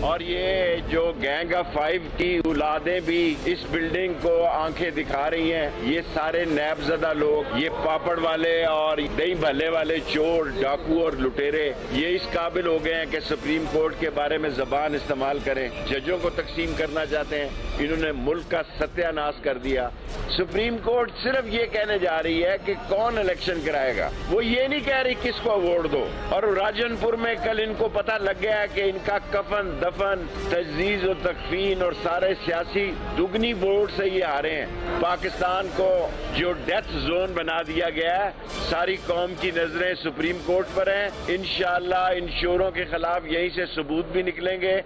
اور یہ جو گینگ آف 5 کی اولادیں بھی اس بلڈنگ کو آنکھیں دکھا رہی ہیں، یہ سارے نیب زدہ لوگ، یہ پاپڑ والے اور دہی بھلے والے چور، ڈاکو اور لٹیرے، یہ اس قابل ہو گئے ہیں کہ سپریم کورٹ کے بارے میں زبان استعمال کریں، ججوں کو تقسیم کرنا چاہتے ہیں۔ انہوں نے ملک کا ستیہ ناش کر دیا۔ سپریم کورٹ صرف یہ کہنے جا رہی ہے کہ کون الیکشن کرائے گا، وہ یہ نہیں کہہ رہی کس کو ووٹ دو۔ اور راجن پور میں کل ان کو پتہ لگ گیا ہے کہ ان کا کفن دفن، تجزیز و تکفین اور سارے سیاسی دگنی ووٹ سے یہ ہارے ہیں۔ پاکستان کو جو ڈیتھ زون بنا دیا گیا ہے، ساری قوم کی نظریں سپریم کورٹ پر ہیں۔ انشاءاللہ ان شوروں کے خلاف یہیں سے ثبوت بھی نکلیں گے۔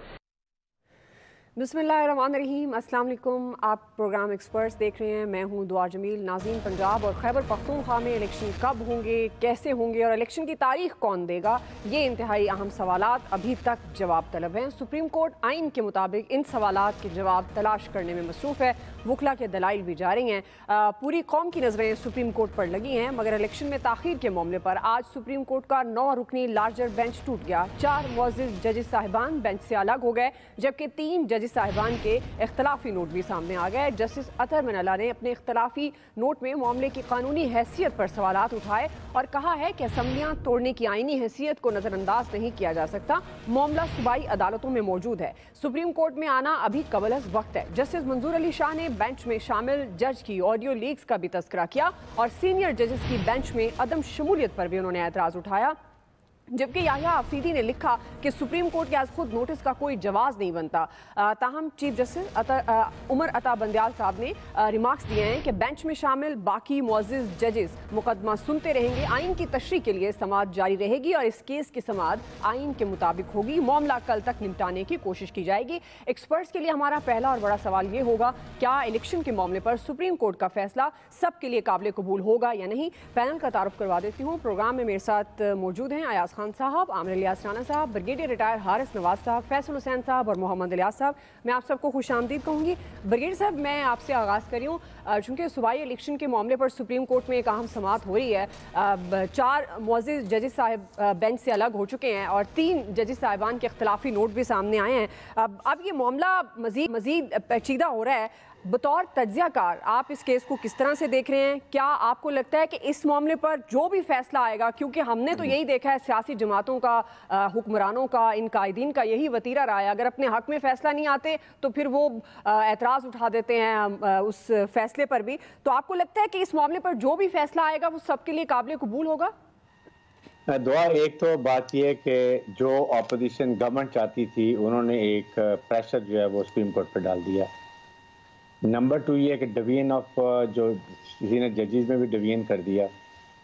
بسم اللہ الرحمن الرحیم۔ السلام علیکم، آپ پروگرام ایکسپرٹس دیکھ رہے ہیں، میں ہوں دعا جمیل۔ ناظرین، پنجاب اور خیبر پختونخوا میں الیکشن کب ہوں گے، کیسے ہوں گے اور الیکشن کی تاریخ کون دے گا، یہ انتہائی اہم سوالات ابھی تک جواب طلب ہیں۔ سپریم کورٹ آئین کے مطابق ان سوالات کے جواب تلاش کرنے میں مصروف ہے۔ وکلا کے دلائل بھی جاری ہیں۔ پوری قوم کی نظریں سپریم کورٹ پر لگی ہیں، مگر الیکشن میں تاخیر کے معاملے پر آج سپریم کورٹ کا 9 رکنی لارجر بینچ ٹوٹ گیا۔ 4 معزز ججز صاحبان بینچ سے الگ ہو گئے، جبکہ 3 ججز صاحبان کے اختلافی نوٹ بھی سامنے آ گئے۔ جسٹس اطہر من اللہ نے اپنے اختلافی نوٹ میں معاملے کی قانونی حیثیت پر سوالات اٹھائے اور کہا ہے کہ اسمبلیاں توڑنے کی آئینی حیثیت کو نظر انداز نہیں کیا جا سکتا، معاملہ صوبائی عدالتوں میں موجود ہے، سپریم کورٹ میں آنا ابھی قبل از وقت ہے۔ جسٹس منظور علی شاہ نے بینچ میں شامل جج کی آڈیو لیکس کا بھی تذکرہ کیا اور سینئر ججز کی بینچ میں عدم شمولیت پر بھی انہوں نے اعتراض اٹھایا، جبکہ یحییٰ آفریدی نے لکھا کہ سپریم کورٹ کے از خود نوٹس کا کوئی جواز نہیں بنتا۔ تاہم چیف جسٹس عمر عطا بندیال صاحب نے ریمارکس دیے ہیں کہ بینچ میں شامل باقی معزز ججز مقدمہ سنتے رہیں گے، آئین کی تشریح کے لیے سماعت جاری رہے گی اور اس کیس کی سماعت آئین کے مطابق ہوگی۔ معاملہ کل تک نمٹانے کی کوشش کی جائے گی۔ ایکسپرٹس کے لیے ہمارا پہلا اور بڑا سوال یہ ہوگا، کیا الیکشن کے معاملے پر سپریم کورٹ کا فیصلہ سب کے لیے قابل قبول ہوگا یا نہیں؟ پینل کا تعارف کروا دیتی ہوں۔ پروگرام میں میرے ساتھ موجود ہیں ایاز خان صاحب، عامر الیاس رانا صاحب، بریگیڈیئر ریٹائر حارث نواز صاحب، فیصل حسین صاحب اور محمد الیاس صاحب۔ میں آپ سب کو خوش آمدید کہوں گی۔ بریگیڈیئر صاحب، میں آپ سے آغاز کر رہی ہوں، چونکہ صوبائی الیکشن کے معاملے پر سپریم کورٹ میں ایک اہم سماعت ہو رہی ہے۔ 4 معزز ججز صاحب بینچ سے الگ ہو چکے ہیں اور 3 ججز صاحبان کے اختلافی نوٹ بھی سامنے آئے ہیں۔ اب یہ معاملہ مزید پیچیدہ ہو رہا ہے۔ بطور تجزیہ کار آپ اس کیس کو کس طرح سے دیکھ رہے ہیں؟ کیا آپ کو لگتا ہے کہ اس معاملے پر جو بھی فیصلہ آئے گا، کیونکہ ہم نے تو یہی دیکھا ہے سیاسی جماعتوں کا، حکمرانوں کا، ان قائدین کا یہی وتیرہ رہا ہے، اگر اپنے حق میں فیصلہ نہیں آتے تو پھر وہ اعتراض اٹھا دیتے ہیں اس فیصلے پر بھی، تو آپ کو لگتا ہے کہ اس معاملے پر جو بھی فیصلہ آئے گا وہ سب کے لیے قابل قبول ہوگا؟ دعا، ایک تو بات یہ ہے کہ جو اپوزیشن گورنمنٹ چاہتی تھی انہوں نے ایک پریشر جو ہے وہ سپریم کورٹ پہ ڈال دیا۔ نمبر 2 یہ ہے کہ ڈویژن آف جو سینئر ججز میں بھی ڈویژن کر دیا،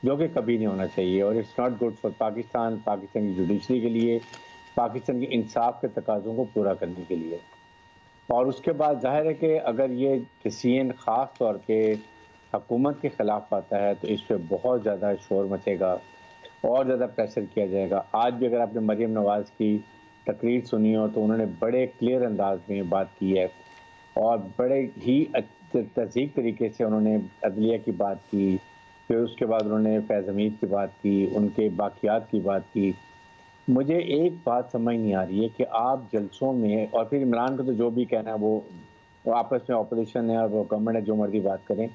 جو کہ کبھی نہیں ہونا چاہیے، اور it's not good for Pakistan کی جوڈیشری کے لیے، پاکستان کے انصاف کے تقاضوں کو پورا کرنے کے لیے۔ اور اس کے بعد ظاہر ہے کہ اگر یہ ڈیسیژن خاص طور پہ حکومت کے خلاف آتا ہے تو اس پہ بہت زیادہ شور مچے گا اور زیادہ پریشر کیا جائے گا۔ آج بھی اگر آپ نے مریم نواز کی تقریر سنی ہو تو انہوں نے بڑے کلیئر انداز میں بات کی ہے اور بڑے ہی تہذیب طریقے سے انہوں نے عدلیہ کی بات کی، پھر اس کے بعد انہوں نے فیض حمید کی بات کی، ان کے باقیات کی بات کی۔ مجھے ایک بات سمجھ نہیں آ رہی ہے کہ آپ جلسوں میں، اور پھر عمران کو تو جو بھی کہنا ہے وہ آپس میں اپوزیشن ہے اور وہ گورنمنٹ ہے، جو مرضی بات کریں،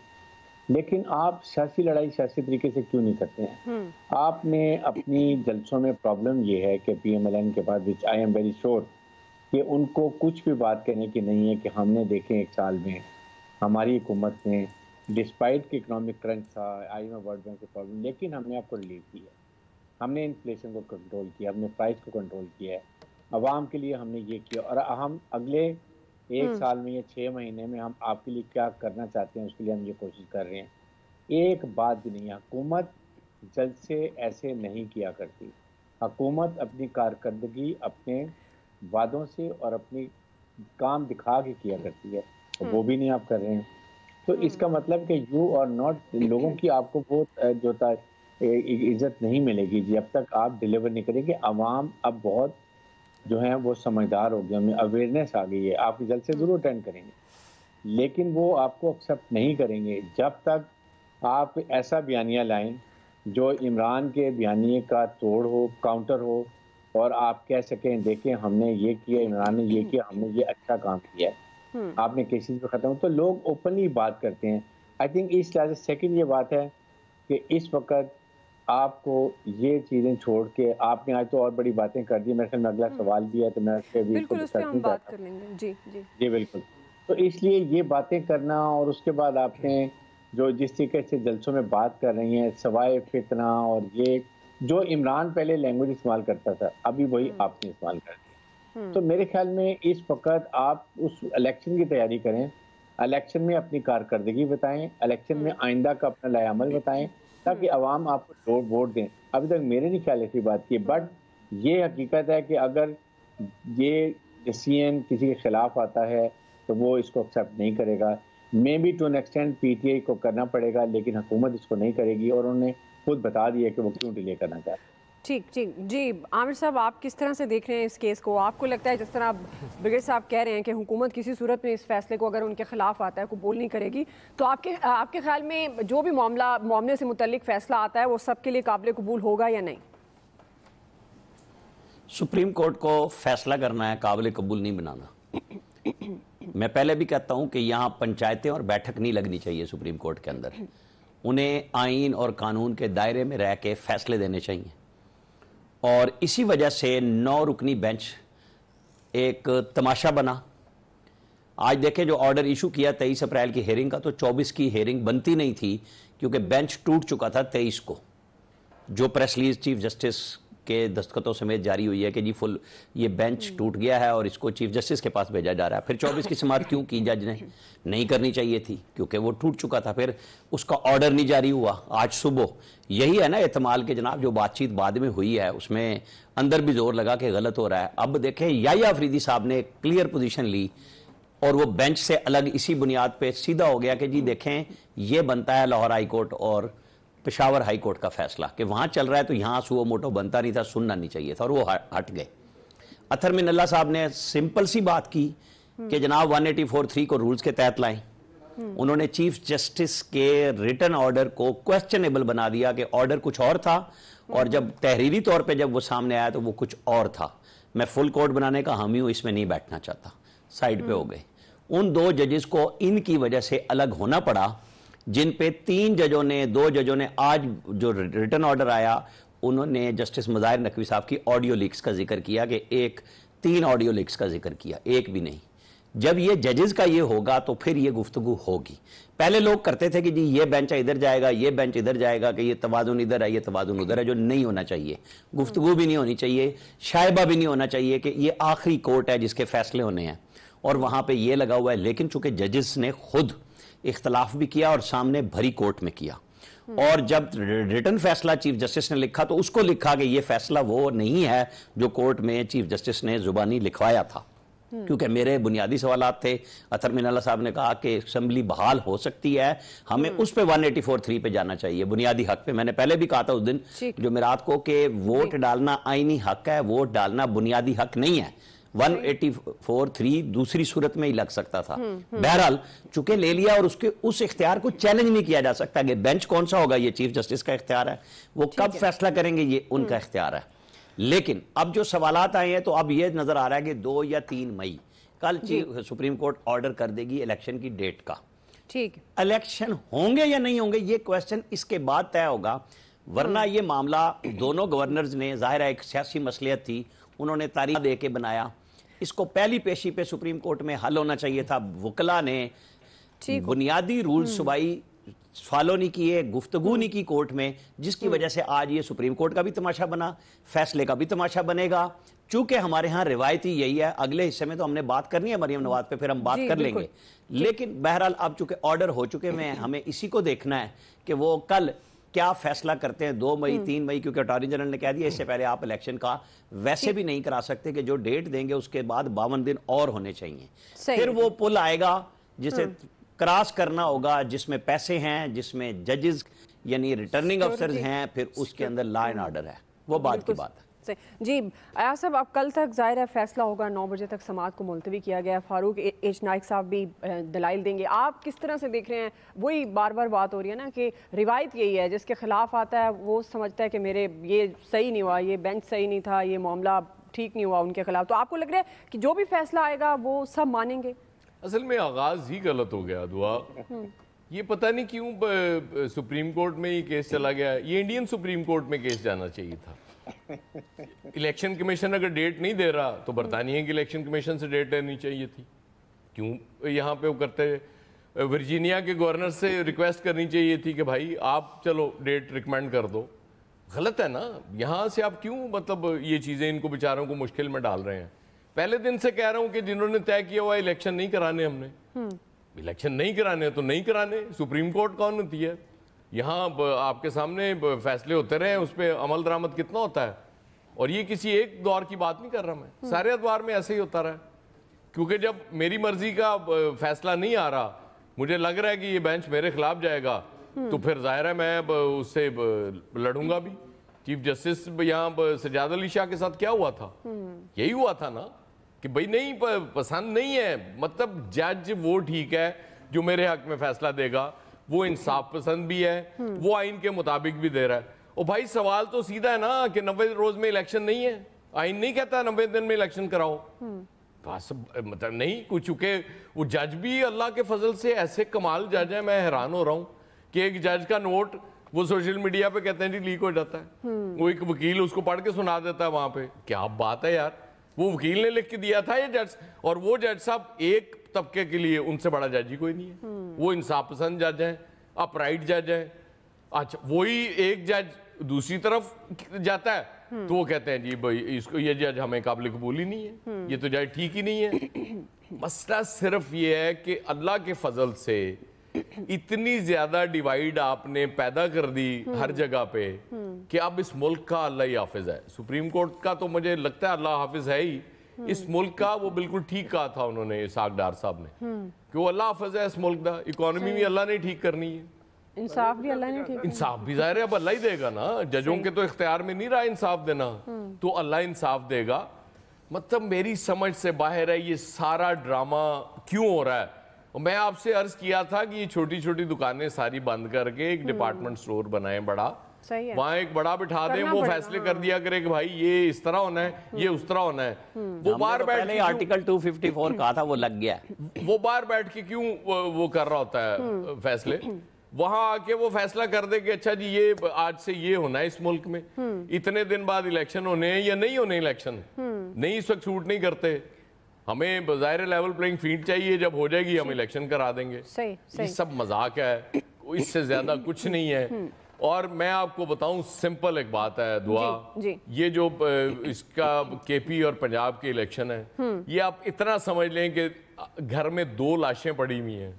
لیکن آپ سیاسی لڑائی سیاسی طریقے سے کیوں نہیں کرتے ہیں؟ آپ نے اپنی جلسوں میں پرابلم یہ ہے کہ پی ایم ایل این کے بعد وچ آئی ایم ویری شیور کہ ان کو کچھ بھی بات کرنے کی نہیں ہے کہ ہم نے دیکھیں 1 سال میں ہماری حکومت نے ڈسپائٹ کہ اکنامک کرنچ تھا، I M F world bank کے پرابلم، لیکن ہم نے آپ کو ریلیف دیا، ہم نے انفلیشن کو کنٹرول کیا، ہم نے پرائس کو کنٹرول کیا ہے، عوام کے لیے ہم نے یہ کیا، اور ہم اگلے 1 سال میں یا 6 مہینے میں ہم آپ کے لیے کیا کرنا چاہتے ہیں اس کے لیے ہم یہ کوشش کر رہے ہیں۔ ایک بات بھی نہیں ہے، حکومت جلسے ایسے نہیں کیا کرتی، حکومت اپنی کارکردگی اپنے وعدوں سے اور اپنی کام دکھا کے کیا کرتی ہے، وہ بھی نہیں آپ کر رہے ہیں۔ تو اس کا مطلب کہ یو اور ناٹ، لوگوں کی آپ کو وہ جو عزت نہیں ملے گی جب تک آپ ڈیلیور نہیں کریں گے۔ عوام اب بہت جو ہیں وہ سمجھدار ہو گیا، ہمیں اویئرنیس آ گئی ہے، آپ جلسے ضرور اٹینڈ کریں گے لیکن وہ آپ کو ایکسیپٹ نہیں کریں گے جب تک آپ ایسا بیانیہ لائیں جو عمران کے بیانیے کا توڑ ہو، کاؤنٹر ہو، اور آپ کہہ سکیں دیکھیں ہم نے یہ کیا، عمران نے یہ کیا، ہم نے یہ اچھا کام کیا ہے، آپ نے کیسز پہ ختم، تو لوگ اوپنلی بات کرتے ہیں. آئی تھنک اس لحاظ سے سیکنڈ یہ بات ہے کہ اس وقت آپ کو یہ چیزیں چھوڑ کے، آپ نے آج تو اور بڑی باتیں کر دی، میرے خیال میں اگلا سوال بھی ہے تو میں اس پہ بھی بالکل اس پہ ہم بات کر لیں گے. جی جی جی بالکل. تو اس لیے یہ باتیں کرنا، اور اس کے بعد آپ نے جو جس طریقے سے جلسوں میں بات کر رہی ہیں سوائے فتنہ، اور یہ جو عمران پہلے لینگویج استعمال کرتا تھا ابھی وہی آپ نے استعمال کر دی. تو میرے خیال میں اس وقت آپ اس الیکشن کی تیاری کریں، الیکشن میں اپنی کارکردگی بتائیں، الیکشن میں آئندہ کا اپنا لائے عمل بتائیں، تاکہ عوام آپ کو ووٹ دیں. ابھی تک میرے نہیں خیال ایسی بات کی، بٹ یہ حقیقت ہے کہ اگر یہ سی ایم کسی کے خلاف آتا ہے تو وہ اس کو ایکسیپٹ نہیں کرے گا. Maybe to an extent P T I کو کرنا پڑے گا، لیکن حکومت اس کو نہیں کرے گی، اور انہوں نے خود بتا دیا کہ وہ کیوں ڈیلے کرنا چاہتے ہیں. ٹھیک ٹھیک. جی عامر صاحب، آپ کس طرح سے دیکھ رہے ہیں اس کیس کو؟ آپ کو لگتا ہے جس طرح برگیڈ صاحب کہہ رہے ہیں کہ حکومت کسی صورت میں اس فیصلے کو اگر ان کے خلاف آتا ہے قبول نہیں کرے گی، تو آپ کے خیال میں جو بھی معاملے سے متعلق فیصلہ آتا ہے وہ سب کے لیے قابل قبول ہوگا یا نہیں؟ سپریم کورٹ کو فیصلہ کرنا ہے، قابل قبول نہیں بنانا. میں پہلے بھی کہتا ہوں کہ یہاں پنچایتیں اور بیٹھک نہیں لگنی چاہیے سپریم کورٹ کے اندر. انہیں آئین اور قانون کے دائرے میں رہ کے فیصلے دینے چاہیے. اور اسی وجہ سے 9 رکنی بینچ ایک تماشا بنا. آج دیکھیں جو آرڈر ایشو کیا 23 اپریل کی ہیرنگ کا، تو 24 کی ہیرنگ بنتی نہیں تھی کیونکہ بینچ ٹوٹ چکا تھا 23 کو. جو پریس ریلیز چیف جسٹس کے دستخطوں سمیت جاری ہوئی ہے کہ جی یہ بینچ ٹوٹ گیا ہے اور اس کو چیف جسٹس کے پاس بھیجا جا رہا ہے. پھر 24 کی سماعت کیوں کی جج نے؟ نہیں کرنی چاہیے تھی کیونکہ وہ ٹوٹ چکا تھا. پھر اس کا آرڈر نہیں جاری ہوا آج صبح. یہی ہے نا احتمال کہ جناب جو بات چیت بعد میں ہوئی ہے اس میں اندر بھی زور لگا کہ غلط ہو رہا ہے. اب دیکھیں یحییٰ آفریدی صاحب نے کلیئر پوزیشن لی اور وہ بینچ سے الگ اسی بنیاد پہ سیدھا ہو گیا کہ جی دیکھیں یہ بنتا ہے لاہور ہائی کورٹ اور پشاور ہائی کورٹ کا فیصلہ کہ وہاں چل رہا ہے تو یہاں سو موٹو بنتا نہیں تھا، سننا نہیں چاہیے تھا، اور وہ ہٹ گئے. اطہر من اللہ صاحب نے سمپل سی بات کی کہ جناب 184(3) کو رولز کے تحت لائیں. انہوں نے چیف جسٹس کے ریٹن آرڈر کو کویسچنیبل بنا دیا کہ آرڈر کچھ اور تھا، اور جب تحریری طور پہ جب وہ سامنے آیا تو وہ کچھ اور تھا. میں فل کورٹ بنانے کا حامی ہوں، اس میں نہیں بیٹھنا چاہتا. سائڈ پہ ہو گئے. ان 2 ججز کو ان کی وجہ سے الگ ہونا پڑا، جن پہ 2 ججوں نے آج جو ریٹن آرڈر آیا انہوں نے جسٹس مظاہر نقوی صاحب کی آڈیو لیکس کا ذکر کیا کہ 3 آڈیو لیکس کا ذکر کیا، ایک بھی نہیں. جب یہ ججز کا یہ ہوگا تو پھر یہ گفتگو ہوگی. پہلے لوگ کرتے تھے کہ جی یہ بینچ ادھر جائے گا، یہ بینچ ادھر جائے گا، کہ یہ توازن ادھر ہے، یہ توازن ادھر ہے، جو نہیں ہونا چاہیے. گفتگو بھی نہیں ہونی چاہیے، شائبہ بھی نہیں ہونا چاہیے کہ یہ آخری کورٹ ہے جس کے فیصلے ہونے ہیں اور وہاں پہ یہ لگا ہوا ہے. لیکن چونکہ ججز نے خود اختلاف بھی کیا اور سامنے بھری کورٹ میں کیا، اور جب ریٹن فیصلہ چیف جسٹس نے لکھا تو اس کو لکھا کہ یہ فیصلہ وہ نہیں ہے جو کورٹ میں چیف جسٹس نے زبانی لکھوایا تھا. کیونکہ میرے بنیادی سوالات تھے. اطہر من اللہ صاحب نے کہا کہ اسمبلی بحال ہو سکتی ہے، ہمیں اس پہ 184(3) پہ جانا چاہیے، بنیادی حق پہ. میں نے پہلے بھی کہا تھا اس دن جمعرات کو کہ ووٹ ڈالنا آئینی حق ہے، ووٹ ڈالنا بنیادی حق نہیں ہے. 184(3) دوسری صورت میں ہی لگ سکتا تھا. بہرحال چونکہ لے لیا، اور اس اختیار کو چیلنج نہیں کیا جا سکتا کہ بینچ کون سا ہوگا، یہ چیف جسٹس کا اختیار ہے، وہ کب فیصلہ کریں گے یہ ان کا اختیار ہے. لیکن اب جو سوالات آئے ہیں تو اب یہ نظر آ رہا ہے کہ 2 یا 3 مئی کل سپریم کورٹ آرڈر کر دے گی الیکشن کی ڈیٹ کا. ٹھیک، الیکشن ہوں گے یا نہیں ہوں گے یہ کویسچن اس کے بعد طے ہوگا. ورنہ یہ معاملہ دونوں گورنرز نے، ظاہر ہے ایک سیاسی مصلحت تھی، انہوں نے تاریخ دے کے بنایا. اس کو پہلی پیشی پہ سپریم کورٹ میں حل ہونا چاہیے تھا. وکلا نے بنیادی رول صوبائی فالو نہیں کیے، گفتگو نہیں کی کورٹ میں، جس کی وجہ سے آج یہ سپریم کورٹ کا بھی تماشا بنا، فیصلے کا بھی تماشا بنے گا. چونکہ ہمارے ہاں روایتی یہی ہے، اگلے حصے میں تو ہم نے بات کرنی ہے مریم نواز پہ، پھر ہم بات کر لیں گے. لیکن بہرحال اب چونکہ آرڈر ہو چکے ہیں، ہمیں اسی کو دیکھنا ہے کہ وہ کل کیا فیصلہ کرتے ہیں. 2 مئی 3 مئی کیونکہ اٹارنی جنرل نے کہہ دیا اس سے پہلے آپ الیکشن کا ویسے بھی نہیں کرا سکتے، کہ جو ڈیٹ دیں گے اس کے بعد 52 دن اور ہونے چاہیے. پھر وہ پل آئے گا جسے کراس کرنا ہوگا، جس میں پیسے ہیں، جس میں ججز یعنی ریٹرننگ افسرز ہیں، پھر اس کے اندر لا اینڈ آرڈر ہے. وہ بات کی بات ہے. جی ایاز صاحب، اب کل تک ظاہر ہے فیصلہ ہوگا، 9 بجے تک سماعت کو ملتوی کیا گیا ہے، فاروق ایچ نائک صاحب بھی دلائل دیں گے، آپ کس طرح سے دیکھ رہے ہیں؟ وہی بار بار بات ہو رہی ہے نا کہ روایت یہی ہے جس کے خلاف آتا ہے وہ سمجھتا ہے کہ میرے یہ صحیح نہیں ہوا، یہ بینچ صحیح نہیں تھا، یہ معاملہ ٹھیک نہیں ہوا ان کے خلاف. تو آپ کو لگ رہا ہے کہ جو بھی فیصلہ آئے گا وہ سب مانیں گے؟ اصل میں آغاز ہی غلط ہو گیا دعا. یہ پتہ نہیں کیوں سپریم کورٹ میں یہ کیس چلا گیا. یہ انڈین سپریم کورٹ میں کیس جانا چاہیے تھا. الیکشن کمیشن اگر ڈیٹ نہیں دے رہا تو برطانیہ کی الیکشن کمیشن سے ڈیٹ لینی چاہیے تھی. کیوں یہاں پہ وہ کرتے؟ ورجینیا کے گورنر سے ریکویسٹ کرنی چاہیے تھی کہ بھائی آپ چلو ڈیٹ ریکمینڈ کر دو. غلط ہے نا. یہاں سے آپ کیوں مطلب یہ چیزیں ان کو بیچاروں کو مشکل میں ڈال رہے ہیں؟ پہلے دن سے کہہ رہا ہوں کہ جنہوں نے طے کیا ہوا الیکشن نہیں کرانے، ہم نے الیکشن نہیں کرانے تو نہیں کرانے. سپریم کورٹ کون ہوتی ہے؟ یہاں آپ کے سامنے فیصلے ہوتے رہے، اس پہ عمل درآمد کتنا ہوتا ہے. اور یہ کسی ایک دور کی بات نہیں کر رہا میں، سارے ادوار میں ایسے ہی ہوتا رہا. کیونکہ جب میری مرضی کا فیصلہ نہیں آ رہا، مجھے لگ رہا ہے کہ یہ بینچ میرے خلاف جائے گا، تو پھر ظاہر ہے میں اس سے لڑوں گا بھی. چیف جسٹس یہاں سجاد علی شاہ کے ساتھ کیا ہوا تھا؟ یہی ہوا تھا نا کہ بھئی نہیں پسند نہیں ہے، مطلب جج وہ ٹھیک ہے جو میرے حق میں فیصلہ دے گا، وہ انصاف پسند بھی ہے، وہ آئین کے مطابق بھی دے رہا ہے. اور بھائی سوال تو سیدھا ہے نا کہ 90 روز میں الیکشن نہیں ہے. آئین نہیں کہتا 90 دن میں الیکشن کراؤ. مطلب نہیں کچھ، چونکہ وہ جج بھی اللہ کے فضل سے ایسے کمال جج ہیں. میں حیران ہو رہا ہوں کہ ایک جج کا نوٹ وہ سوشل میڈیا پہ کہتے ہیں جی لیک ہو جاتا ہے، وہ ایک وکیل اس کو پڑھ کے سنا دیتا ہے وہاں پہ. کیا بات ہے یار، وہ وکیل نے لکھ کے دیا تھا یہ جج. اور وہ جج صاحب ایک طبقے کے لیے ان سے بڑا جج ہی کوئی نہیں ہے. وہ انصاف پسند جج ہیں، اپرائٹ جج ہیں. اچھا وہی ایک جج دوسری طرف جاتا ہے تو وہ کہتے ہیں جی بھائی اس کو یہ جج ہمیں قابل قبول ہی نہیں ہے، یہ تو جج ٹھیک ہی نہیں ہے. مسئلہ صرف یہ ہے کہ اللہ کے فضل سے اتنی زیادہ ڈیوائیڈ آپ نے پیدا کر دی ہر جگہ پہ کہ اب اس ملک کا اللہ ہی حافظ ہے. سپریم کورٹ کا تو مجھے لگتا ہے اللہ حافظ ہے ہی. اس ملک کا وہ بالکل ٹھیک کہا تھا انہوں نے، اسحاق ڈار صاحب نے، کہ وہ اللہ حافظ ہے اس ملک کا. اکانومی بھی اللہ نے ٹھیک کرنی ہے، انصاف بھی اللہ نے ٹھیک، انصاف بھی ظاہر ہے اب اللہ ہی دے گا نا. ججوں کے تو اختیار میں نہیں رہا انصاف دینا، تو اللہ انصاف دے گا. مطلب میری سمجھ سے باہر ہے یہ سارا ڈرامہ کیوں ہو رہا ہے. میں آپ سے عرض کیا تھا کہ یہ چھوٹی چھوٹی دکانیں ساری بند کر کے ایک ڈپارٹمنٹ سٹور بنائیں بڑا، وہاں ایک بڑا بٹھا دیں، وہ فیصلے کر دیا کرے کہ بھائی یہ اس طرح ہونا ہے، یہ اس طرح ہونا ہے. وہ باہر بیٹھ کے آرٹیکل 254 کہا تھا وہ لگ گیا. وہ باہر بیٹھ کے کیوں وہ کر رہا ہوتا ہے فیصلے؟ وہاں آ کے وہ فیصلہ کر دے کہ اچھا جی یہ آج سے یہ ہونا ہے اس ملک میں، اتنے دن بعد الیکشن ہونے ہیں یا نہیں ہونے الیکشن. نہیں اس وقت شوٹ نہیں کرتے، ہمیں بظاہر لیول پلینگ فیلڈ چاہیے، جب ہو جائے گی ہم الیکشن کرا دیں گے. یہ سب مذاق ہے، اس سے زیادہ کچھ نہیں ہے. اور میں آپ کو بتاؤں سمپل ایک بات ہے دعا، یہ جو اس کا کے پی اور پنجاب کے الیکشن ہے، یہ آپ اتنا سمجھ لیں کہ گھر میں 2 لاشیں پڑی ہوئی ہیں،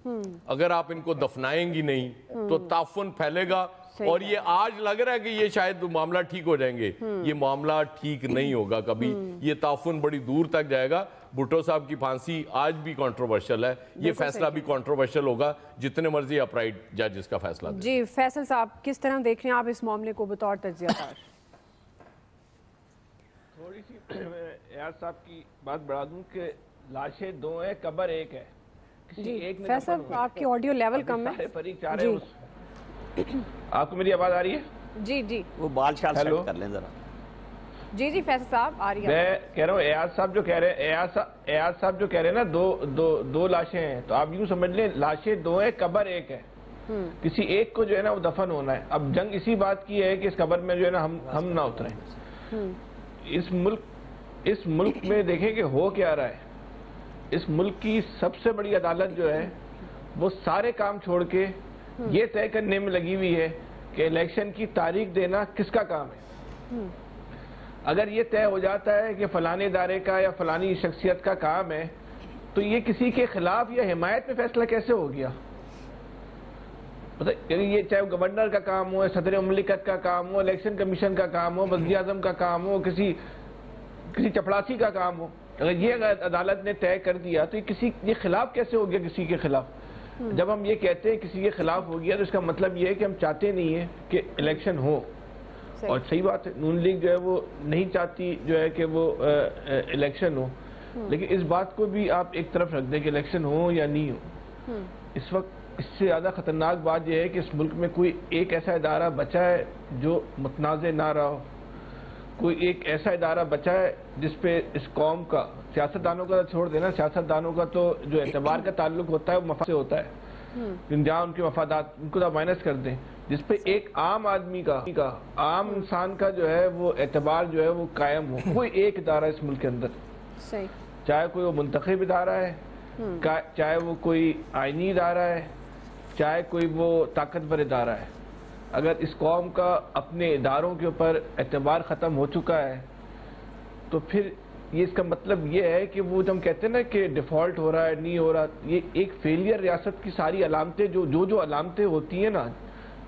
اگر آپ ان کو دفنائیں گی نہیں تو تعفن پھیلے گا. اور یہ آج لگ رہا ہے کہ یہ شاید معاملہ ٹھیک ہو جائیں گے، یہ معاملہ ٹھیک نہیں ہوگا کبھی. یہ تعفن بڑی دور تک جائے گا. بھٹو صاحب کی پھانسی آج بھی کنٹروورشل ہے، یہ فیصلہ بھی کنٹروورشل ہوگا جتنے مرضی اپرائٹ جج اس کا فیصلہ دیں. جی فیصل صاحب کس طرح دیکھ رہے ہیں آپ اس معاملے کو بطور تجزیہ کار؟ تھوڑی سی ایاز صاحب کی بات بڑھا دوں کہ لاشیں 2 ہیں، قبر 1 ہے. جی فیصل آپ کی آڈیو لیول کم ہے. آپ کو میری آواز آ رہی ہے؟ جی جی وہ بال شال سیٹ کر لیں ذرا. جی جی فیصل صاحب آ رہی ہے. میں کہہ رہا ہوں ایاز صاحب جو کہہ رہے ہیں، ایاز صاحب جو کہہ رہے ہیں نا 2 لاشیں ہیں، تو آپ یوں سمجھ لیں لاشیں 2 ہیں، قبر 1 ہے. کسی ایک کو جو ہے نا وہ دفن ہونا ہے. اب جنگ اسی بات کی ہے کہ اس قبر میں جو ہے نا ہم نہ اتریں. اس ملک میں دیکھیں کہ ہو کیا رہا ہے. اس ملک کی سب سے بڑی عدالت جو ہے وہ سارے کام چھوڑ کے یہ طے کرنے میں لگی ہوئی ہے کہ الیکشن کی تاریخ دینا کس کا کام ہے. اگر یہ طے ہو جاتا ہے کہ فلانے ادارے کا یا فلانی شخصیت کا کام ہے، تو یہ کسی کے خلاف یا حمایت میں فیصلہ کیسے ہو گیا؟ یہ چاہے گورنر کا کام ہو، صدر مملکت کا کام ہو، الیکشن کمیشن کا کام ہو، وزیر اعظم کا کام ہو، کسی چپڑاسی کا کام ہو، اگر یہ عدالت نے طے کر دیا تو یہ خلاف کیسے ہو گیا کسی کے خلاف؟ جب ہم یہ کہتے ہیں کسی کے خلاف ہو گیا تو اس کا مطلب یہ ہے کہ ہم چاہتے نہیں ہیں کہ الیکشن ہو. اور صحیح بات ہے نون لیگ جو ہے وہ نہیں چاہتی جو ہے کہ وہ الیکشن ہو، لیکن اس بات کو بھی آپ ایک طرف رکھ دیں کہ الیکشن ہو یا نہیں ہو، اس وقت اس سے زیادہ خطرناک بات یہ ہے کہ اس ملک میں کوئی ایک ایسا ادارہ بچا ہے جو متنازع نہ رہا ہو، کوئی ایک ایسا ادارہ بچا ہے جس پہ اس قوم کا، سیاستدانوں کا چھوڑ دینا، سیاستدانوں کا تو جو اعتبار کا تعلق ہوتا ہے وہ مفاد سے ہوتا ہے، جہاں ان کے مفادات ان کو آپ مائنس کر دیں، جس پہ ایک عام آدمی کا، عام انسان کا جو ہے وہ اعتبار جو ہے وہ قائم ہو، کوئی ایک ادارہ اس ملک کے اندر، چاہے کوئی وہ منتخب ادارہ ہے، چاہے وہ کوئی آئینی ادارہ ہے، چاہے کوئی وہ طاقتور ادارہ ہے، اگر اس قوم کا اپنے اداروں کے اوپر اعتبار ختم ہو چکا ہے تو پھر یہ اس کا مطلب یہ ہے کہ وہ جو ہم کہتے ہیں نا کہ ڈیفالٹ ہو رہا ہے، نہیں ہو رہا، یہ ایک فیلئر ریاست کی ساری علامتیں جو علامتیں ہوتی ہیں نا،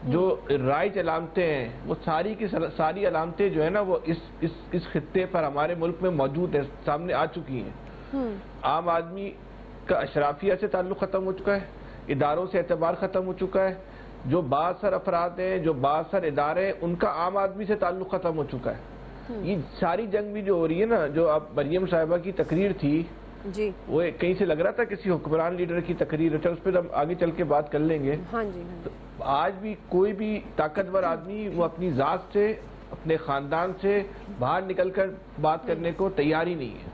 جو رائج علامتیں ہیں، وہ ساری کی ساری علامتیں جو ہے نا وہ اس خطے پر ہمارے ملک میں موجود ہیں، سامنے آ چکی ہیں۔ عام آدمی کا اشرافیہ سے تعلق ختم ہو چکا ہے، اداروں سے اعتبار ختم ہو چکا ہے، جو بااثر افراد ہیں، جو بااثر ادارے ہیں، ان کا عام آدمی سے تعلق ختم ہو چکا ہے۔ یہ ساری جنگ بھی جو ہو رہی ہے نا، جو اب مریم صاحبہ کی تقریر تھی، جی وہ کہیں سے لگ رہا تھا کسی حکمران لیڈر کی تقریر ہے، اس پہ ہم آگے چل کے بات کر لیں گے۔ آج بھی کوئی بھی طاقتور آدمی وہ اپنی ذات سے، اپنے خاندان سے باہر نکل کر بات کرنے کو تیار ہی نہیں ہے۔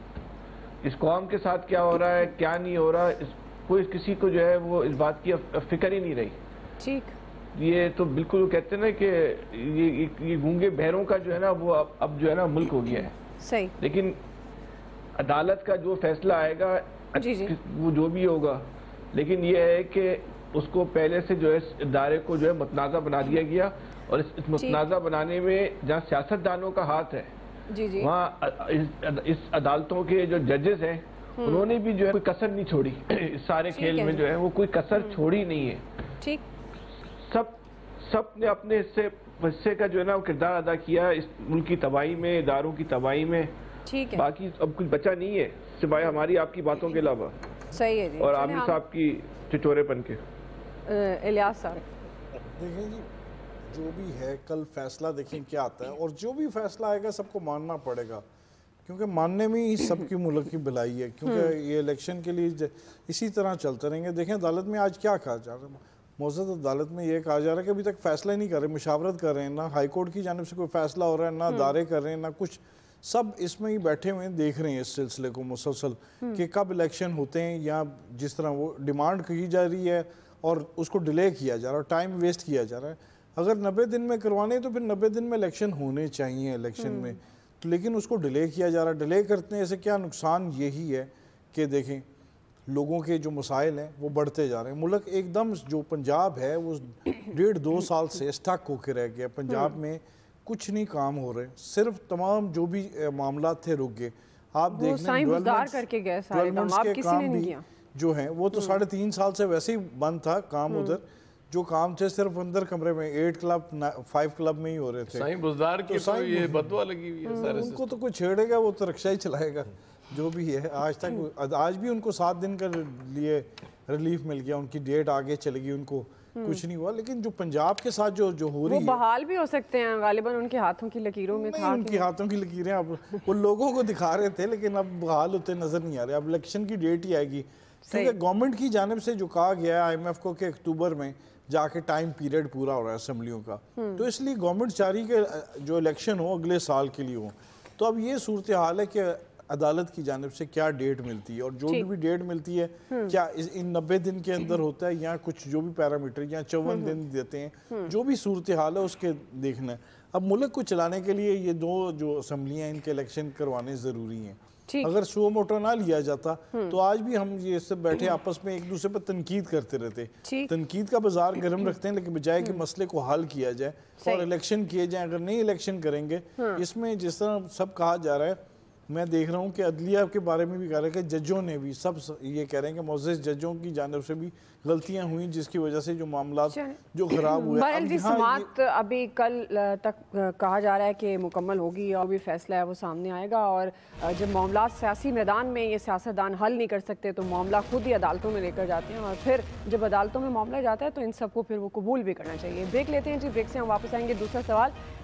اس قوم کے ساتھ کیا ہو رہا ہے، کیا نہیں ہو رہا، کوئی کسی کو جو ہے وہ اس بات کی فکر ہی نہیں رہی۔ ٹھیک، یہ تو بالکل کہتے ہیں نا کہ یہ گونگے بہروں کا جو ہے نا وہ اب جو ہے نا ملک ہو گیا ہے۔ صحیح، لیکن عدالت کا جو فیصلہ آئے گا وہ جو بھی ہوگا، لیکن یہ ہے کہ اس کو پہلے سے جو ہے اس ادارے کو جو ہے متنازع بنا دیا گیا، اور اس متنازع بنانے میں جہاں سیاستدانوں کا ہاتھ ہے وہاں اس عدالتوں کے جو ججز ہیں انہوں نے بھی جو ہے کوئی کسر نہیں چھوڑی، اس سارے کھیل میں جو ہے وہ کوئی کسر چھوڑی نہیں ہے۔ ٹھیک، سب نے اپنے حصے کا جو ہے نا وہ کردار ادا کیا اس ملک کی تباہی میں، اداروں کی تباہی میں۔ باقی اب کچھ بچا نہیں ہے سوائے ہماری آپ کی باتوں کے علاوہ، صحیح ہے جی، اور عامر صاحب کی چچورے پن کے۔ الیاس صاحب دیکھیں جی، جو بھی ہے کل فیصلہ دیکھیں کیا آتا ہے، اور جو بھی فیصلہ آئے گا سب کو ماننا پڑے گا، کیونکہ ماننے میں ہی سب کی ملک کی بھلائی ہے، کیونکہ یہ الیکشن کے لیے اسی طرح چلتے رہیں گے۔ دیکھیں عدالت میں آج کیا کہا جا رہا ہے، معزز عدالت میں یہ کہا جا رہا ہے کہ ابھی تک فیصلہ ہی نہیں کر رہے، مشاورت کر رہے ہیں، نہ ہائی کورٹ کی جانب سے کوئی فیصلہ ہو رہا ہے، نہ ادارے کر رہے ہیں، نہ کچھ، سب اس میں ہی بیٹھے ہوئے ہیں، دیکھ رہے ہیں اس سلسلے کو مسلسل کہ کب الیکشن ہوتے ہیں، یا جس طرح وہ ڈیمانڈ کی جا رہی ہے اور اس کو ڈیلے کیا جا رہا ہے، ٹائم ویسٹ کیا جا رہا ہے۔ اگر 90 دن میں کروانے تو پھر 90 دن میں الیکشن ہونے چاہیے الیکشن میں، لیکن اس کو ڈیلے کیا جا رہا ہے۔ ڈیلے کرتے ہیں سے کیا نقصان یہی ہے کہ دیکھیں لوگوں کے جو مسائل ہیں وہ بڑھتے جا رہے ہیں۔ ملک ایک دم جو پنجاب ہے وہ 1.5-2 سال سے اسٹک ہو کے رہ گیا، پنجاب میں کچھ نہیں کام ہو رہے، صرف تمام جو بھی معاملات تھے رک گئے۔ آپ دیکھ لیں ڈیولپمنٹس کے کام بھی جو ہیں وہ تو 3.5 سال سے ویسے ہی بند تھا کام، ادھر جو کام تھے صرف اندر کمرے میں 8 کلب 5 کلب میں ہی ہو رہے تھے۔ سائیں بزدار کی تو یہ بدوا لگی ہوئی ہے سارے، ان کو تو کوئی چھیڑے گا وہ تو رکشہ ہی چلائے گا جو بھی ہے۔ آج بھی ان کو 7 دن کا لیے ریلیف مل گیا، ان کی ڈیٹ آگے چلے گی، ان کو کچھ نہیں ہوا۔ لیکن جو پنجاب کے ساتھ جو ہو رہی ہے، وہ بحال بھی ہو سکتے ہیں، غالباً ان کے ہاتھوں کی لکیروں میں تھا، ان کی ہاتھوں کی لکیریں اب وہ لوگوں کو دکھا رہے تھے لیکن اب بحال ہوتے نظر نہیں آ رہے۔ اب الیکشن کی ڈیٹ ہی آئے گی، کیونکہ گورنمنٹ کی جانب سے جو کہا گیا ہے IMF کو کہ اکتوبر میں جا کے ٹائم پیریڈ پورا ہو رہا ہے اسمبلیوں کا، تو اس لیے گورنمنٹ چاہ رہی کہ جو الیکشن ہو اگلے سال کے لیے ہو۔ تو اب یہ صورتحال ہے کہ عدالت کی جانب سے کیا ڈیٹ ملتی ہے، اور جو بھی ڈیٹ ملتی ہے کیا ان 90 دن کے اندر ہوتا ہے یا کچھ جو بھی پیرامیٹر یا 54 دن دیتے ہیں، جو بھی صورتحال ہے اس کے دیکھنا ہے۔ اب ملک کو چلانے کے لیے یہ 2 جو اسمبلیاں ہیں ان کے الیکشن کروانے ضروری ہیں۔ اگر سو موٹو نہ لیا جاتا تو آج بھی ہم یہ سب بیٹھے آپس میں ایک دوسرے پر تنقید کرتے رہتے۔ تنقید کا بازار گرم رکھتے ہیں، لیکن بجائے کہ مسئلے کو حل کیا جائے اور الیکشن کیے جائیں۔ اگر نہیں الیکشن کریں گے، اس میں جس طرح سب کہا جا رہا ہے، میں دیکھ رہا ہوں کہ عدلیہ کے بارے میں بھی کہہ رہا ہے کہ ججوں نے بھی سب یہ کہہ رہے ہیں کہ معزز ججوں کی جانب سے بھی غلطیاں ہوئیں، جس کی وجہ سے جو معاملات جو خراب ہوئے۔ بہرحال جی، سماعت ابھی کل تک کہا جا رہا ہے کہ مکمل ہوگی، اور بھی فیصلہ ہے وہ سامنے آئے گا، اور جب معاملات سیاسی میدان میں یہ سیاستدان حل نہیں کر سکتے تو معاملہ خود ہی عدالتوں میں لے کر جاتے ہیں، اور پھر جب عدالتوں میں معاملہ جاتا ہے تو ان سب کو پھر وہ قبول بھی کرنا چاہیے۔ بریک لیتے ہیں جی، بریک سے ہم واپس آئیں گے۔ دوسرا سوال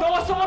200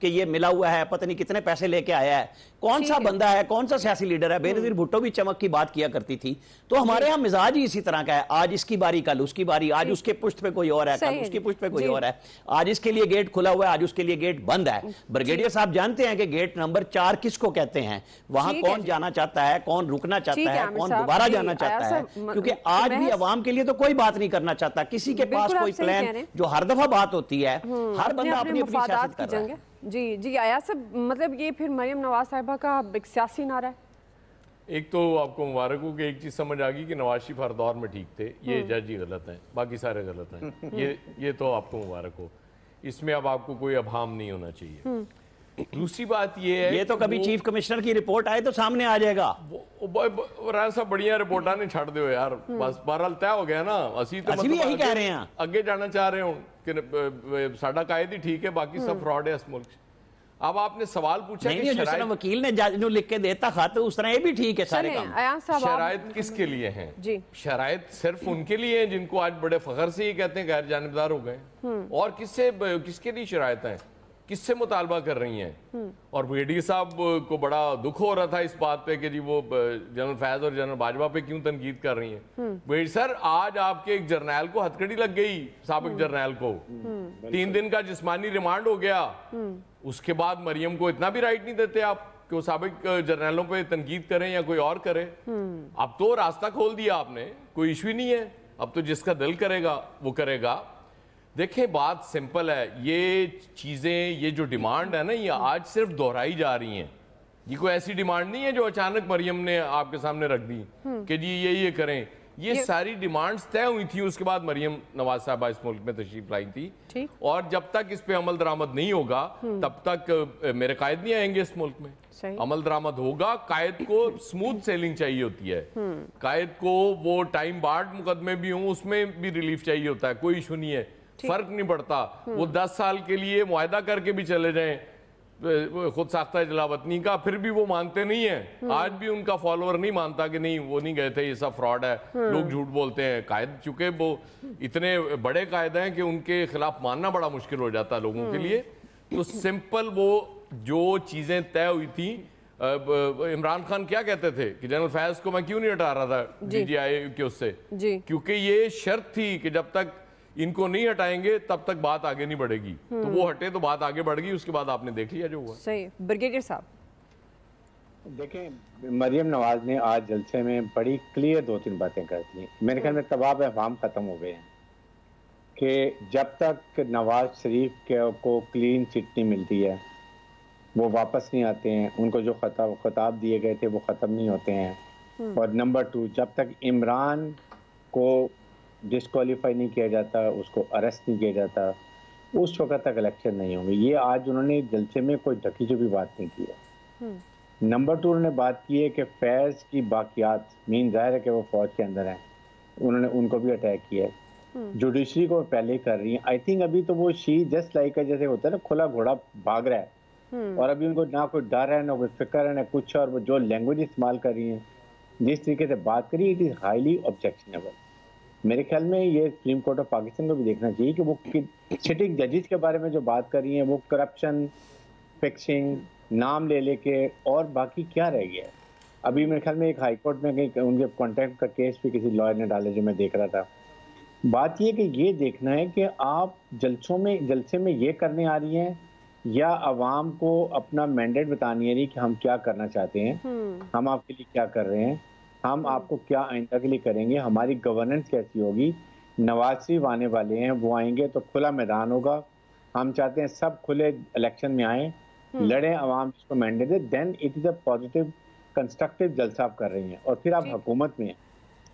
کہ یہ ملا ہوا ہے، پتہ نہیں کتنے پیسے لے کے آیا ہے، کون سا بندہ ہے، کون سا سیاسی لیڈر ہے. بینظیر بھٹو بھی چمک کی بات کیا کرتی تھی. تو ہمارے ہاں مزاج ہی اسی طرح کا ہے، آج اس کی باری کل اس کی باری، آج اس کے پشت پہ کوئی اور ہے، کل اس کی پشت پہ کوئی اور ہے، آج اس کے لیے گیٹ کھلا ہوا ہے، آج اس کے لیے گیٹ بند ہے. بریگیڈیئر صاحب جانتے ہیں کہ گیٹ نمبر 4 کس کو کہتے ہیں، وہاں کون جانا چاہتا ہے، کون رکنا چاہتا ہے، کون دوبارہ جانا چاہتا ہے. کیونکہ آج بھی عوام کے لیے تو کوئی بات نہیں کرنا چاہتا، کسی کے پاس کوئی پلان جو ہر دفعہ بات ہوتی ہے، ہر بندہ اپنی اپنی سیاست کر رہا ہے. جی ایاز صاحب، مطلب یہ پھر مریم نواز صاحبہ کا ایک سیاسی نعرہ ہے. ایک تو آپ کو مبارک ہو کہ ایک چیز سمجھ آ گئی کہ نواز شریف ہر دور میں ٹھیک تھے، یہ جج ہی غلط ہیں، باقی سارے غلط ہیں. یہ تو آپ کو مبارک ہو، اس میں اب آپ کو کوئی ابہام نہیں ہونا چاہیے. دوسری بات یہ ہے، یہ تو کبھی چیف کمشنر کی رپورٹ آئے تو سامنے آ جائے گا. راج صاحب بڑیاں رپورٹاں نے چھڑ دے ہو یار، بس بہرحال طے ہو گیا نا. اسی بھی یہی کہہ رہے ہیں، اگے جانا چاہ رہے ہوں کہ ساڈا قائد ہی ٹھیک ہے، باقی سب فراڈ ہے اس ملک. اب آپ نے سوال پوچھا کہ شرائط وکیل نے جج نو لکھ کے دیتا خط، اس طرح یہ بھی ٹھیک ہے سارے کام. شرائط کس کے لیے ہیں؟ شرائط صرف ان کے لیے ہیں جن کو آج بڑے فخر سے یہ کہتے ہیں غیر جانبدار ہو گئے. اور کس کے لیے شرائط ہیں، کس سے مطالبہ کر رہی ہیں؟ اور بریگیڈیئر صاحب کو بڑا دکھ ہو رہا تھا اس بات پہ کہ جی وہ جنرل فیض اور جنرل باجوہ پہ کیوں تنقید کر رہی ہیں. بریگیڈیئر سر، آج آپ کے ایک جرنیل کو ہتھکڑی لگ گئی، سابق جرنیل کو 3 دن کا جسمانی ریمانڈ ہو گیا. اس کے بعد مریم کو اتنا بھی رائٹ نہیں دیتے آپ کہ وہ سابق جرنیلوں پہ تنقید کریں یا کوئی اور کرے. اب تو راستہ کھول دیا آپ نے، کوئی ایشو نہیں ہے، اب تو جس کا دل کرے گا وہ کرے گا. دیکھیں بات سمپل ہے، یہ چیزیں، یہ جو ڈیمانڈ ہے نا، یہ آج صرف دہرائی جا رہی ہیں. یہ کوئی ایسی ڈیمانڈ نہیں ہے جو اچانک مریم نے آپ کے سامنے رکھ دی کہ جی یہ کریں. یہ ساری ڈیمانڈز طے ہوئی تھی، اس کے بعد مریم نواز صاحبہ اس ملک میں تشریف لائی تھی. اور جب تک اس پہ عمل درآمد نہیں ہوگا تب تک میرے قائد نہیں آئیں گے اس ملک میں. عمل درآمد ہوگا. قائد کو سموتھ سیلنگ چاہیے ہوتی ہے، قائد کو وہ ٹائم بارڈ مقدمے بھی ہوں اس میں بھی ریلیف چاہیے ہوتا ہے، کوئی ایشو نہیں ہے، فرق نہیں پڑتا. وہ 10 سال کے لیے معاہدہ کر کے بھی چلے جائیں خود ساختہ اجلا وطنی کا، پھر بھی وہ مانتے نہیں ہیں. آج بھی ان کا فالوور نہیں مانتا کہ نہیں وہ نہیں گئے تھے، یہ سب فراڈ ہے، لوگ جھوٹ بولتے ہیں. قائد چونکہ وہ اتنے بڑے قائد ہیں کہ ان کے خلاف ماننا بڑا مشکل ہو جاتا ہے لوگوں کے لیے. تو سمپل وہ جو چیزیں طے ہوئی تھیں، عمران خان کیا کہتے تھے کہ جنرل فیض کو میں کیوں نہیں ہٹا رہا تھا ڈی جی آئی کے اس سے، کیونکہ یہ شرط تھی کہ جب تک ان کو نہیں ہٹائیں گے تب تک بات آگے نہیں بڑھے گی. تو وہ ہٹے تو بات آگے بڑھ گئی، اس کے بعد آپ نے دیکھ لیا جو ہوا. صحیح. بریگیڈیئر صاحب دیکھیں، مریم نواز نے آج جلسے میں بڑی کلیئر 2-3 باتیں کر دی. میرے خیال میں تباہ احوام ختم ہو گئے ہیں کہ جب تک نواز شریف کو کلین چٹ نہیں ملتی ہے وہ واپس نہیں آتے ہیں، ان کو جو خطاب دیے گئے تھے وہ ختم نہیں ہوتے ہیں. اور نمبر 2، جب تک عمران کو ڈسکوالیفائی نہیں کیا جاتا، اس کو اریسٹ نہیں کیا جاتا، اس وقت تک الیکشن نہیں ہوں گے. یہ آج انہوں نے جلسے میں کوئی ڈھکی چپی بات نہیں کی ہے. نمبر 2، انہوں نے بات کی ہے کہ فیض کی باقیات، مین ظاہر ہے کہ وہ فوج کے اندر ہیں، انہوں نے ان کو بھی اٹیک کیا ہے. جوڈیشری کو پہلے ہی کر رہی ہیں. آئی تھنک ابھی تو وہ جسٹ لائک جیسے ہوتا ہے نا کھلا گھوڑا بھاگ رہا ہے، اور ابھی ان کو نہ کوئی ڈر ہے، نہ کوئی فکر ہے، نہ کچھ. اور وہ جو لینگویج استعمال کر رہی ہیں، جس طریقے سے بات کری، اٹ از ہائیلی آبجیکشنیبل. میرے خیال میں یہ سپریم کورٹ آف پاکستان کو بھی دیکھنا چاہیے کہ وہ سٹنگ ججز کے بارے میں جو بات کر رہی ہیں، وہ کرپشن، فکسنگ، نام لے کے، اور باقی کیا رہ گیا ہے. ابھی میرے خیال میں ایک ہائی کورٹ میں ان کے کانٹیکٹ کا کیس بھی کسی لائر نے ڈالا جو میں دیکھ رہا تھا. بات یہ کہ یہ دیکھنا ہے کہ آپ جلسے میں یہ کرنے آ رہی ہیں یا عوام کو اپنا مینڈیٹ بتانی ہے رہی کہ ہم کیا کرنا چاہتے ہیں، ہم آپ کے لیے کیا کر رہے ہیں، ہم آپ کو کیا آئندہ کے لیے کریں گے، ہماری گورننس کیسی ہوگی. نواز شریف آنے والے ہیں، وہ آئیں گے تو کھلا میدان ہوگا. ہم چاہتے ہیں سب کھلے الیکشن میں آئیں، لڑیں، عوام جس کو مینڈیٹ دے. Then it is a positive constructive جلسہ آپ کر رہی ہیں، اور پھر آپ حکومت میں ہیں.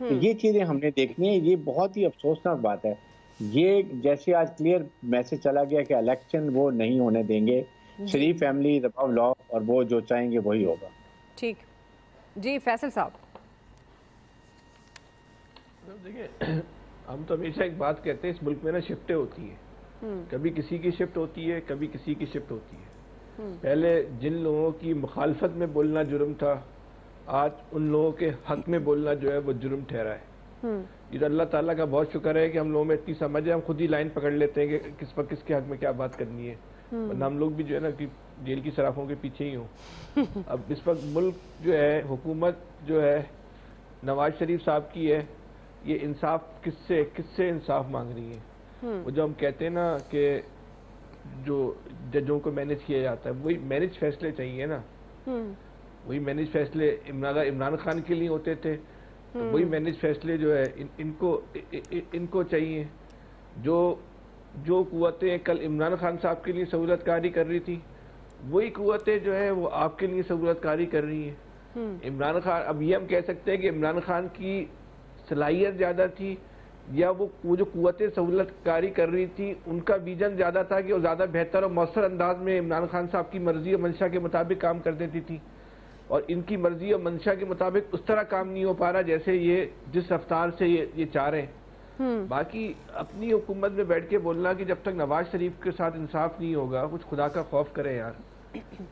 تو یہ چیزیں ہم نے دیکھنی ہیں. یہ بہت ہی افسوسناک بات ہے. یہ جیسے آج کلیئر میسج چلا گیا کہ الیکشن وہ نہیں ہونے دیں گے. شریف فیملی ابو لا، اور وہ جو چاہیں گے وہی ہوگا. ٹھیک جی. فیصل صاحب، دیکھیں ہم تو ہمیشہ ایک بات کہتے ہیں، اس ملک میں نا شفٹیں ہوتی ہیں، کبھی کسی کی شفٹ ہوتی ہے، کبھی کسی کی شفٹ ہوتی ہے. پہلے جن لوگوں کی مخالفت میں بولنا جرم تھا، آج ان لوگوں کے حق میں بولنا جو ہے وہ جرم ٹھہرا ہے. یہ تو اللہ تعالیٰ کا بہت شکر ہے کہ ہم لوگوں میں اتنی سمجھ ہے، ہم خود ہی لائن پکڑ لیتے ہیں کہ کس وقت کس کے حق میں کیا بات کرنی ہے. ورنہ ہم لوگ بھی جو ہے نا کہ جیل کی سراخوں کے پیچھے ہی ہوں. اب اس وقت ملک جو ہے, حکومت جو ہے نواز شریف صاحب کی ہے, یہ انصاف کس سے انصاف مانگ رہی ہے. وہ جو ہم کہتے ہیں نا کہ جو ججوں کو مینیج کیا جاتا ہے, وہی مینیج فیصلے چاہیے نا, وہی مینیج فیصلے عمران خان کے لیے ہوتے تھے, تو وہی مینیج فیصلے جو ہے ان کو چاہیے. جو قوتیں کل عمران خان صاحب کے لیے سہولت کاری کر رہی تھی, وہی قوتیں جو ہے وہ آپ کے لیے سہولت کاری کر رہی ہیں. عمران خان, اب یہ ہم کہہ سکتے ہیں کہ عمران خان کی صلاحیت زیادہ تھی, یا وہ جو قوتیں سہولت کاری کر رہی تھی ان کا ویژن زیادہ تھا کہ وہ زیادہ بہتر اور مؤثر انداز میں عمران خان صاحب کی مرضی اور منشا کے مطابق کام کر دیتی تھی, اور ان کی مرضی اور منشا کے مطابق اس طرح کام نہیں ہو پا رہا جیسے یہ جس رفتار سے یہ چاہ رہے ہیں. باقی اپنی حکومت میں بیٹھ کے بولنا کہ جب تک نواز شریف کے ساتھ انصاف نہیں ہوگا, کچھ خدا کا خوف کرے یار.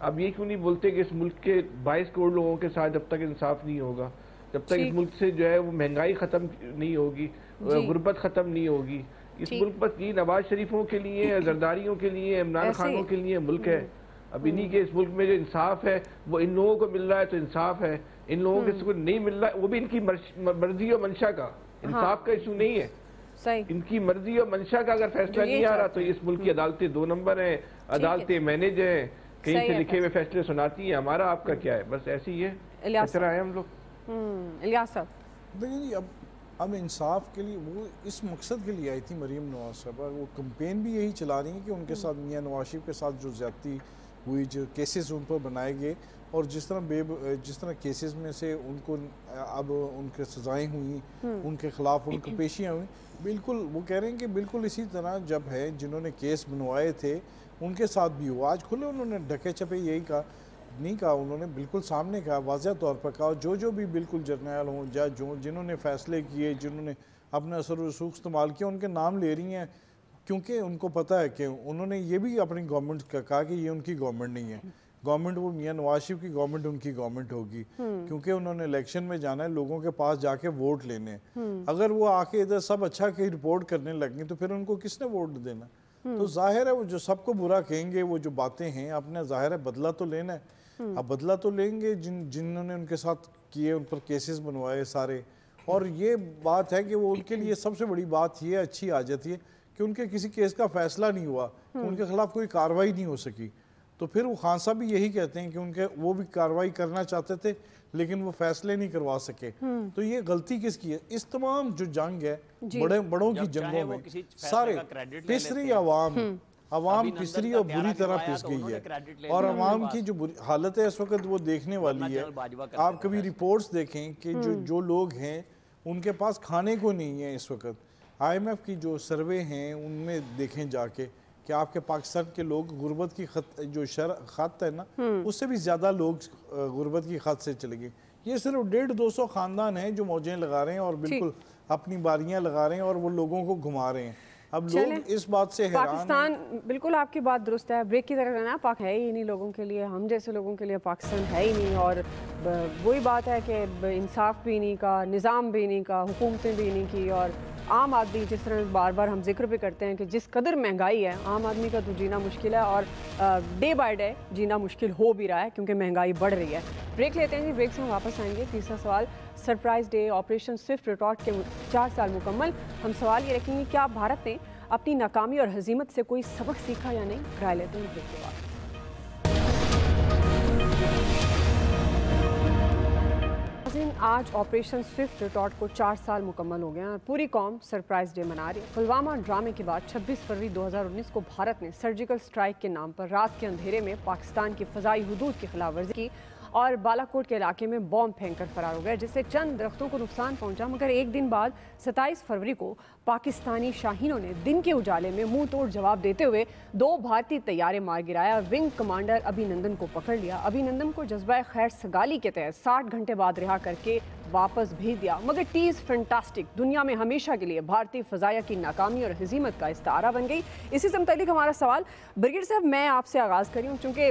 اب یہ کیوں نہیں بولتے کہ اس ملک کے 22 کروڑ لوگوں کے ساتھ جب تک انصاف نہیں ہوگا, جب تک اس ملک سے جو ہے وہ مہنگائی ختم نہیں ہوگی, غربت ختم نہیں ہوگی. اس ملک بس یہ نواز شریفوں کے لیے, زرداریوں کے لیے, عمران خانوں کے لیے ملک ہے. اب انہی کے اس ملک میں جو انصاف ہے وہ ان لوگوں کو مل رہا ہے تو انصاف ہے, ان لوگوں کو نہیں مل رہا ہے وہ بھی ان کی مرضی اور منشا کا, انصاف کا ایشو نہیں ہے. ان کی مرضی اور منشا کا اگر فیصلہ نہیں آ رہا تو اس ملک کی عدالتیں 2 نمبر ہیں, عدالتیں مینیج ہیں, کہیں سے لکھے ہوئے فیصلے سناتی ہیں. ہمارا آپ کا کیا ہے, بس ایسی ہی ہے, اس طرح ہے ہم لوگ. الیاس صاحب دیکھیں اب انصاف کے لیے وہ اس مقصد کے لیے آئی تھی مریم نواز صاحبہ, وہ کمپین بھی یہی چلا رہی ہیں کہ ان کے ساتھ میاں نواز شریف کے ساتھ جو زیادتی ہوئی, جو کیسز ان پر بنائے گئے, اور جس طرح کیسز میں سے ان کو اب ان کے سزائیں ہوئیں, ان کے خلاف ان کو پیشیاں ہوئیں, بالکل وہ کہہ رہے ہیں کہ بالکل اسی طرح جب ہے جنہوں نے کیس بنوائے تھے ان کے ساتھ بھی ہوا. آج کھلے انہوں نے ڈھکے چھپے یہی کہا نہیں کہا, انہوں نے بالکل سامنے کہا, واضح طور پر کہا, جو بھی بالکل جرنیل ہوں یا جنہوں نے فیصلے کیے, جنہوں نے اپنا اثر و رسوخ استعمال کیا, ان کے نام لے رہی ہیں, کیونکہ ان کو پتہ ہے کہ انہوں نے یہ بھی اپنی گورنمنٹ کا کہا کہ یہ ان کی گورنمنٹ نہیں ہے, گورنمنٹ وہ میاں نواز شریف کی گورنمنٹ ان کی گورنمنٹ ہوگی, کیونکہ انہوں نے الیکشن میں جانا ہے, لوگوں کے پاس جا کے ووٹ لینے. اگر وہ آ کے ادھر سب اچھا کہ رپورٹ کرنے لگیں تو پھر ان کو کس نے ووٹ دینا؟ تو ظاہر ہے وہ جو سب کو برا کہیں گے, وہ جو باتیں ہیں اپنے ظاہر ہے بدلہ تو لینا ہے. اب بدلہ تو لیں گے جنہوں نے ان کے ساتھ کیے, ان پر کیسز بنوائے سارے. اور یہ بات ہے کہ وہ ان کے لیے سب سے بڑی بات یہ اچھی آ جاتی ہے کہ ان کے کسی کیس کا فیصلہ نہیں ہوا, ان کے خلاف کوئی کارروائی نہیں ہو سکی. تو پھر وہ خان صاحب بھی یہی کہتے ہیں کہ وہ بھی کارروائی کرنا چاہتے تھے لیکن وہ فیصلے نہیں کروا سکے. تو یہ غلطی کس کی ہے؟ اس تمام جو جنگ ہے بڑوں کی جنگوں میں سارے پسری عوام پسری اور بری طرح پس گئی ہے, اور عوام کی جو حالت ہے اس وقت وہ دیکھنے والی ہے. آپ کبھی رپورٹس دیکھیں کہ جو لوگ ہیں ان کے پاس کھانے کو نہیں ہے اس وقت. IMF کی جو سروے ہیں ان میں دیکھیں جا کے کہ آپ کے پاکستان کے لوگ غربت کی جو خط ہے نا اس سے بھی زیادہ لوگ غربت کی خط سے چلے گئے. یہ صرف 150-200 خاندان ہیں جو موجیں لگا رہے ہیں اور بالکل اپنی باریاں لگا رہے ہیں اور وہ لوگوں کو گھما رہے ہیں. اب لوگ اس بات سے حیران پاکستان, بالکل آپ کی بات درست ہے, بریک کی طرف رہنا پاک ہے ہی نہیں لوگوں کے لیے, ہم جیسے لوگوں کے لیے پاکستان ہے ہی نہیں. اور وہی بات ہے کہ انصاف بھی نہیں کا, نظام بھی نہیں کا, حکومتیں بھی نہیں کی, اور عام آدمی جس طرح بار بار ہم ذکر بھی کرتے ہیں کہ جس قدر مہنگائی ہے عام آدمی کا تو جینا مشکل ہے, اور ڈے بائی ڈے جینا مشکل ہو بھی رہا ہے کیونکہ مہنگائی بڑھ رہی ہے. بریک لیتے ہیں جی, بریک سے ہم واپس آئیں گے. تیسرا سوال, surprise day operation Swift retort کے 4 سال مکمل. ہم سوال یہ رکھیں گے کیا بھارت نے اپنی ناکامی اور ہزیمت سے کوئی سبق سیکھا یا نہیں؟ رائے لیتے ہیں بریک کے بعد. آج آپریشن سوئفٹ ریٹارٹ کو 4 سال مکمل ہو گئے ہیں اور پوری قوم سرپرائز ڈے منا رہی ہے. پلوامہ ڈرامے کے بعد 26 فروری 2019 کو بھارت نے سرجیکل سٹرائک کے نام پر رات کے اندھیرے میں پاکستان کی فضائی حدود کی خلاف ورزی کی اور بالاکوٹ کے علاقے میں بم پھینک کر فرار ہو گئے, جس سے چند درختوں کو نقصان پہنچا. مگر ایک دن بعد 27 فروری کو پاکستانی شاہینوں نے دن کے اجالے میں منہ توڑ جواب دیتے ہوئے 2 بھارتی طیارے مار گرایا اور ونگ کمانڈر ابھی نندن کو پکڑ لیا. ابھی نندن کو جذبہ خیر سگالی کے تحت 60 گھنٹے بعد رہا کر کے واپس بھیج دیا. مگر ٹیز فینٹاسٹک دنیا میں ہمیشہ کے لیے بھارتی فضائیہ کی ناکامی اور ہزیمت کا استعارہ بن گئی. اسی سے متعلق ہمارا سوال, برگیڈ صاحب میں آپ سے آغاز کری ہوں, چونکہ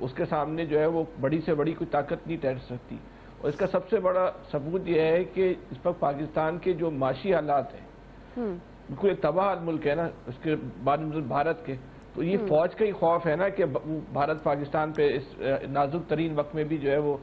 اس کے سامنے جو ہے وہ بڑی سے بڑی کوئی طاقت نہیں ٹھہر سکتی. اور اس کا سب سے بڑا ثبوت یہ ہے کہ اس وقت پاکستان کے جو معاشی حالات ہیں بالکل ایک تباہ ملک ہے نا اس کے بعد بھارت کے. تو یہ فوج کا ہی خوف ہے نا کہ بھارت پاکستان پہ اس نازک ترین وقت میں بھی جو ہے وہ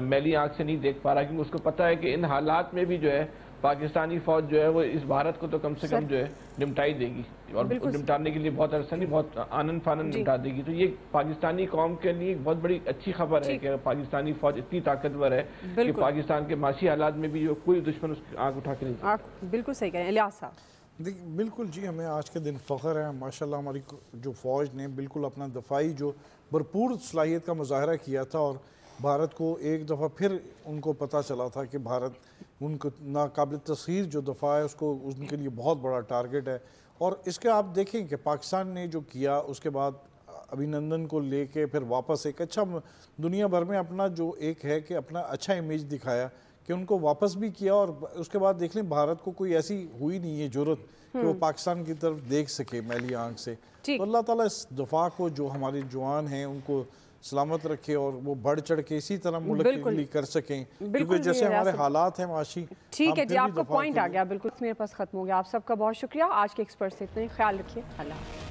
میلی آنکھ سے نہیں دیکھ پا رہا, کیونکہ اس کو پتہ ہے کہ ان حالات میں بھی جو ہے پاکستانی فوج جو ہے وہ اس بھارت کو تو کم سے کم جو ہے نمٹائی دے گی, اور نمٹانے کے لیے بہت عرصہ نہیں, بہت آنن فانن نمٹا دے گی. تو یہ پاکستانی قوم کے لیے بہت بڑی اچھی خبر ہے کہ پاکستانی فوج اتنی طاقتور ہے کہ پاکستان کے معاشی حالات میں بھی جو کوئی دشمن اس کی آنکھ اٹھا کے نہیں سکتا. بالکل صحیح کہیں الیاس صاحب. بالکل جی, ہمیں آج کے دن فخر ہے ماشاءاللہ ہماری جو فوج نے بالکل اپنا دفاعی جو بھرپور صلاحیت کا مظاہرہ کیا تھا, اور بھارت کو ایک دفعہ پھر ان کو پتہ چلا تھا کہ بھارت ان کو ناقابل تسخیر جو دفاع ہے اس کو ان کے لیے بہت بڑا ٹارگٹ ہے. اور اس کے آپ دیکھیں کہ پاکستان نے جو کیا اس کے بعد ابھی نندن کو لے کے پھر واپس ایک اچھا دنیا بھر میں اپنا جو ایک ہے کہ اپنا اچھا امیج دکھایا کہ ان کو واپس بھی کیا, اور اس کے بعد دیکھ لیں بھارت کو کوئی ایسی ہوئی نہیں ہے ضرورت کہ وہ پاکستان کی طرف دیکھ سکے میلی آنکھ سے. تو اللہ تعالیٰ اس دفاع کو جو ہمارے جوان ہیں ان کو سلامت رکھے اور وہ بڑھ چڑھ کے اسی طرح ملک کے لیے کر سکیں, کیونکہ جیسے ہمارے حالات ہیں معاشی. ٹھیک ہے جی, آپ کا پوائنٹ آ گیا, بالکل میرے پاس ختم ہو گیا. آپ سب کا بہت شکریہ. آج کے ایکسپرٹ سے اتنے خیال رکھیے. اللہ